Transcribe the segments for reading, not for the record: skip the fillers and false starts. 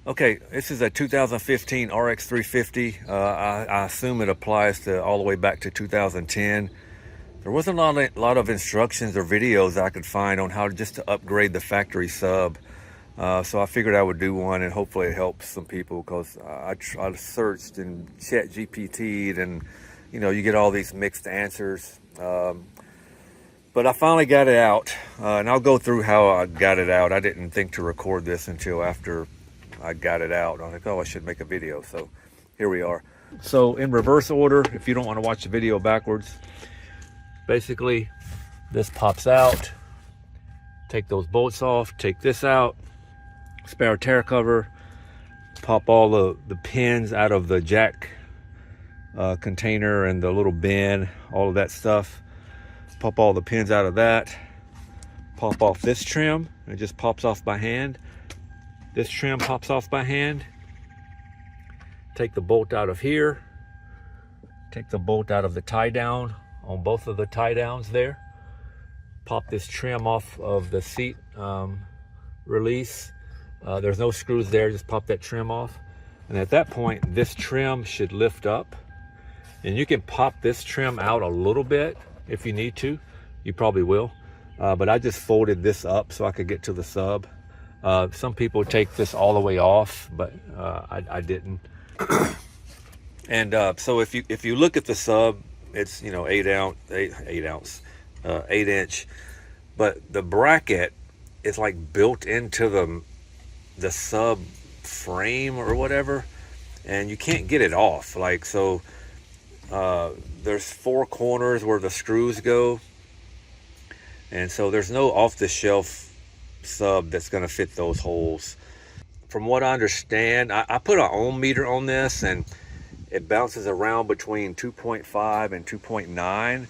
Okay, this is a 2015 RX350. I assume it applies to all the way back to 2010. There wasn't a lot of instructions or videos I could find on how just to upgrade the factory sub. So I figured I would do one, and hopefully it helps some people, because I searched and chat GPT'd, and you get all these mixed answers. But I finally got it out, and I'll go through how I got it out. I didn't think to record this until after I got it out. I was like, oh, I should make a video. So here we are. So in reverse order, if you don't want to watch the video backwards, basically this pops out. Take those bolts off, take this out, spare tire cover, pop all the pins out of the jack container and the little bin, all of that stuff. Pop all the pins out of that. Pop off this trim. It just pops off by hand. This trim pops off by hand. Take the bolt out of here. Take the bolt out of the tie down on both of the tie downs there. Pop this trim off of the seat release. There's no screws there, just pop that trim off. And at that point, this trim should lift up. And you can pop this trim out a little bit if you need to. You probably will. But I just folded this up so I could get to the sub. Some people take this all the way off, but I didn't. And so if you look at the sub, it's 8 inch, but the bracket is like built into the sub frame or whatever, and you can't get it off. Like, so there's 4 corners where the screws go, and so there's no off-the-shelf sub that's going to fit those holes. From what I understand, I put an ohm meter on this, and it bounces around between 2.5 and 2.9,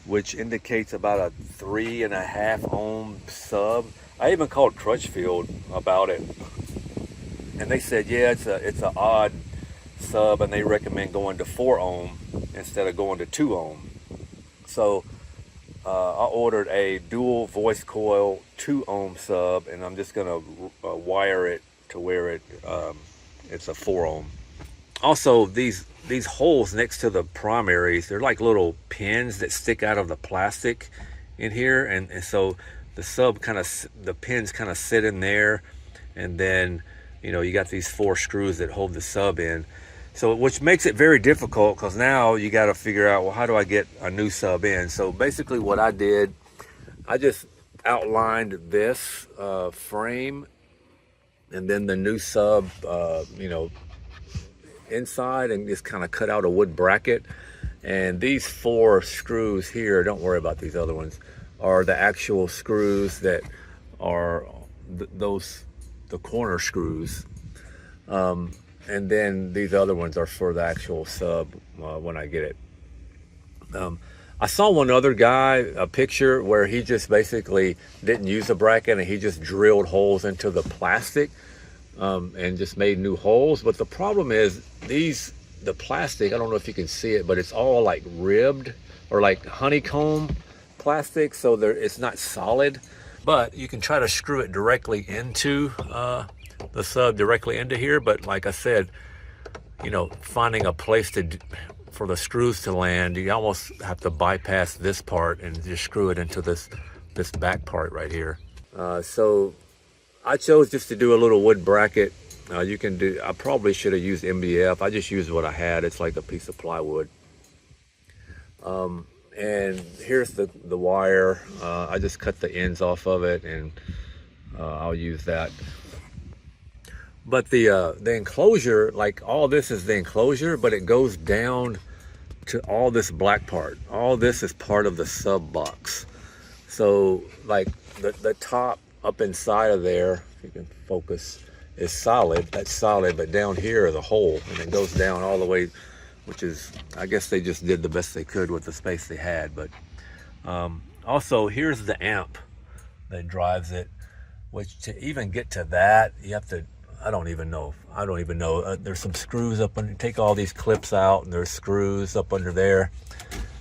which indicates about a 3.5 ohm sub. I even called Crutchfield about it, and they said, yeah, it's an odd sub, and they recommend going to 4 ohm instead of going to 2 ohm. So I ordered a dual voice coil 2 ohm sub, and I'm just gonna wire it to where it's a 4 ohm. Also, these holes next to the primaries, they're like little pins that stick out of the plastic in here, and so the pins kind of sit in there, and then you got these 4 screws that hold the sub in. So, which makes it very difficult, because now you got to figure out, well, how do I get a new sub in? So basically what I did, I just outlined this frame, and then the new sub, inside, and just kind of cut out a wood bracket. And these 4 screws here, don't worry about these other ones, are the actual screws that are the corner screws. And then these other ones are for the actual sub when I get it. I saw one other guy, a picture where he just basically didn't use a bracket, and he just drilled holes into the plastic and just made new holes. But the problem is the plastic, I don't know if you can see it, but it's all like ribbed or like honeycomb plastic, so it's not solid. But you can try to screw it directly into the sub directly into here, but like I said, finding a place for the screws to land, you almost have to bypass this part and just screw it into this back part right here. So I chose just to do a little wood bracket. I probably should have used MDF. I just used what I had. It's like a piece of plywood. And here's the wire. I just cut the ends off of it, and I'll use that. But the enclosure, like all this is the enclosure, but it goes down to all this black part. All this is part of the sub box. So like the top up inside of there, if you can focus, is solid. That's solid, but down here is a hole, and it goes down all the way, which is, I guess they just did the best they could with the space they had. But also, here's the amp that drives it, which to even get to that, you have to, I don't even know. There's some screws up under, take all these clips out, and there's screws up under there,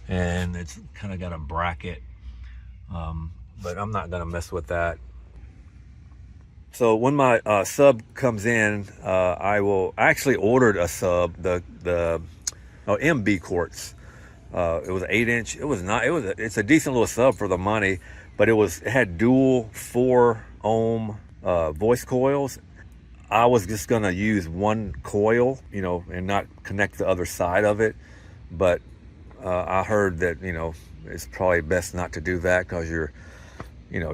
and it's kind of got a bracket, but I'm not gonna mess with that. So when my sub comes in, I will actually ordered a sub, the MB quartz. It was an 8-inch. It was not. It's a decent little sub for the money, but it had dual 4 ohm voice coils. I was just gonna use one coil, and not connect the other side of it. But I heard that it's probably best not to do that because you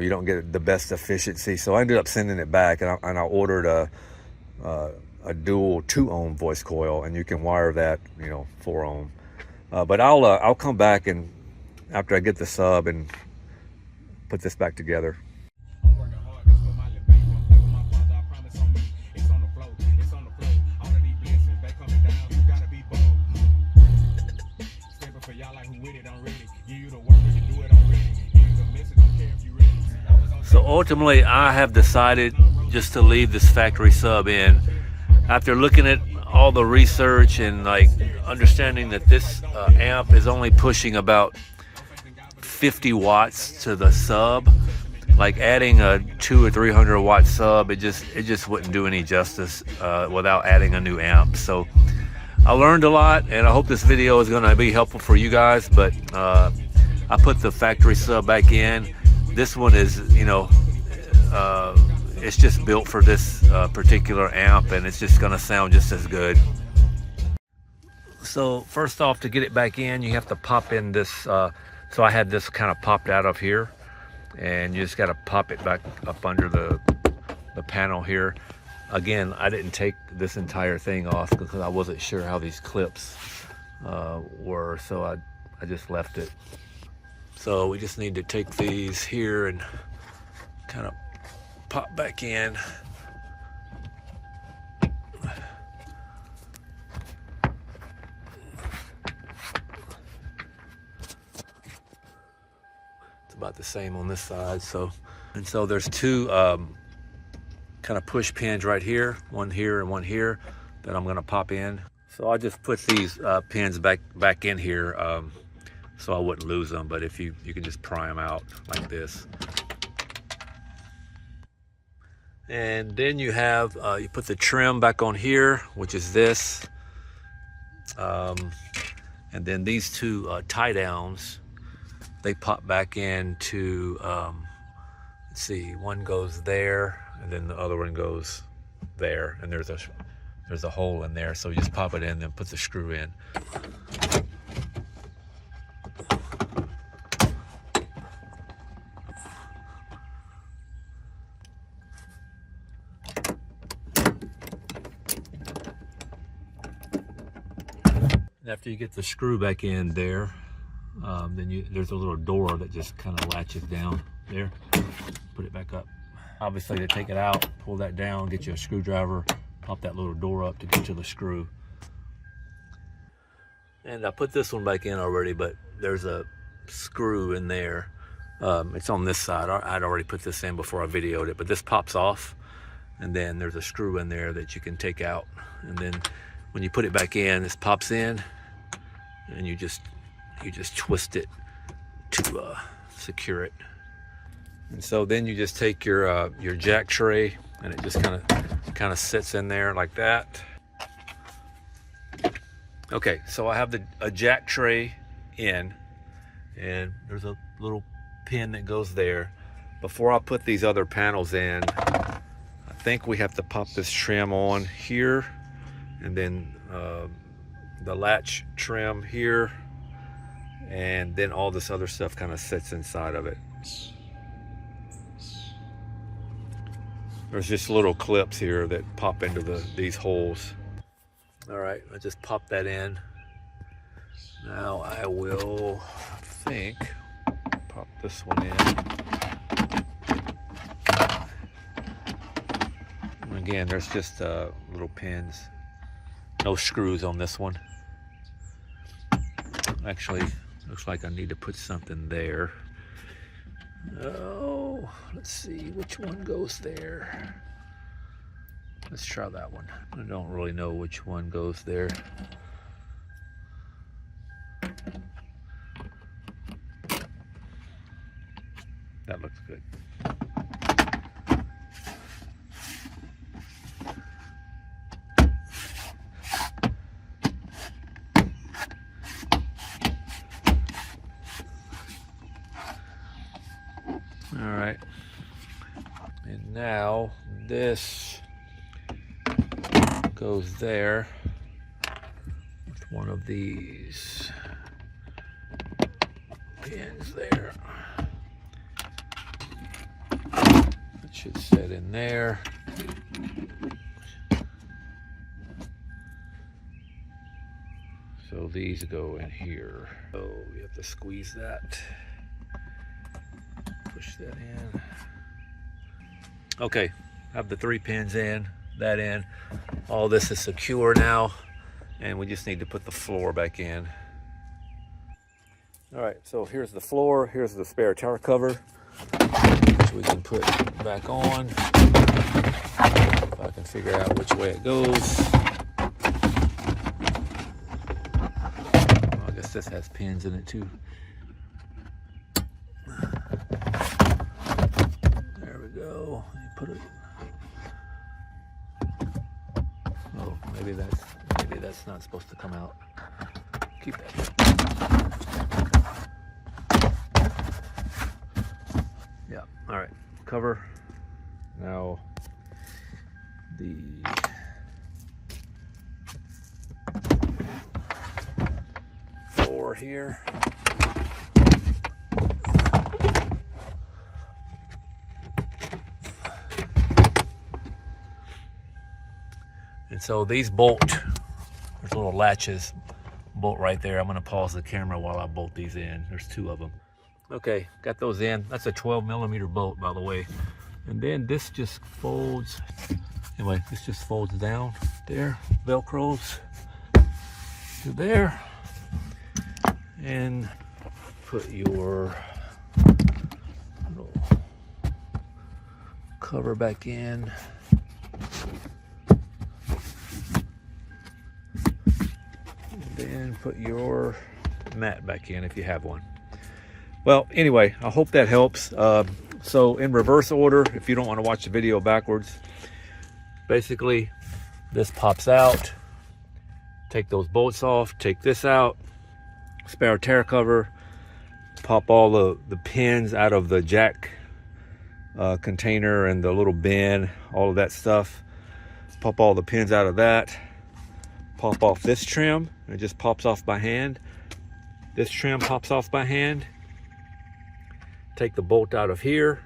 don't get the best efficiency. So I ended up sending it back, and I ordered a dual 2 ohm voice coil, and you can wire that 4 ohm. But I'll come back and after I get the sub and put this back together. So ultimately, I have decided just to leave this factory sub in. After looking at all the research and understanding that this amp is only pushing about 50 watts to the sub, adding a 200 or 300 watt sub, it just wouldn't do any justice without adding a new amp. So I learned a lot, and I hope this video is going to be helpful for you guys. But I put the factory sub back in. This one is, it's just built for this particular amp, and it's just going to sound just as good. So first off, to get it back in, you have to pop in this. So I had this kind of popped out of here, and you just got to pop it back up under the panel here. Again, I didn't take this entire thing off because I wasn't sure how these clips were, so I just left it. So we just need to take these here and kind of pop back in. It's about the same on this side. So there's 2 kind of push pins right here, one here and one here, that I'm going to pop in. So I just put these pins back in here so I wouldn't lose them. But if you can just pry them out like this. And then you have, you put the trim back on here, which is this. And then these 2 tie downs, they pop back into, let's see, one goes there, and then the other one goes there. And there's a hole in there, so you just pop it in and put the screw in. After you get the screw back in there, then there's a little door that just kind of latches down there. Put it back up. Obviously, to take it out, pull that down, get you a screwdriver, pop that little door up to get to the screw. And I put this one back in already, but there's a screw in there. It's on this side. I'd already put this in before I videoed it, but this pops off, and then there's a screw in there that you can take out. And then when you put it back in, this pops in, and you just twist it to secure it. And so then you just take your jack tray, and it just kind of sits in there like that. Okay, so I have a jack tray in, and there's a little pin that goes there. Before I put these other panels in, I think we have to pop this trim on here, and then the latch trim here, and then all this other stuff kind of sits inside of it. There's just little clips here that pop into these holes. All right, I just pop that in. Now I will, pop this one in. And again, there's just little pins. No screws on this one. Actually, looks like I need to put something there. Oh, let's see which one goes there. Let's try that one. I don't really know which one goes there. That looks good. this goes there with one of these pins there. It should set in there. So these go in here. So you have to squeeze that. Push that in. Okay, have the 3 pins in, that in. All this is secure now, and we just need to put the floor back in. All right, so here's the floor, here's the spare tire cover, which we can put back on. If I can figure out which way it goes. I guess this has pins in it too. There we go. You put it. Oh, maybe that's not supposed to come out. Keep that. Yeah. All right. Cover. Now the floor here. And so these bolt, there's little latches, bolt right there. I'm gonna pause the camera while I bolt these in. There's 2 of them. Okay, got those in. That's a 12mm bolt, by the way. And then this just folds. Anyway, this just folds down there, Velcros to there. And put your little cover back in. Then put your mat back in if you have one. Well, anyway, I hope that helps. So in reverse order, if you don't want to watch the video backwards, basically this pops out. Take those bolts off, take this out, spare tire cover, pop all the pins out of the jack container and the little bin, all of that stuff. Pop all the pins out of that. Pop off this trim, and it just pops off by hand. This trim pops off by hand. Take the bolt out of here.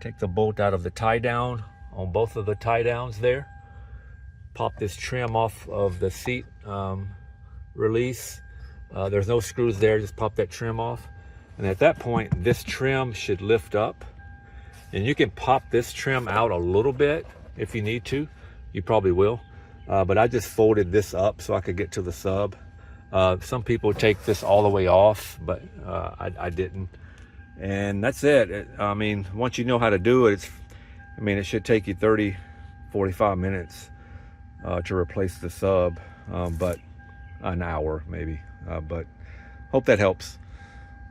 Take the bolt out of the tie down on both of the tie downs there. Pop this trim off of the seat release. There's no screws there, just pop that trim off. And at that point, this trim should lift up. And you can pop this trim out a little bit if you need to. You probably will. But I just folded this up so I could get to the sub. Some people take this all the way off, but I didn't. And that's it. I mean, once you know how to do it, it should take you 30, 45 minutes to replace the sub, but an hour maybe. But hope that helps.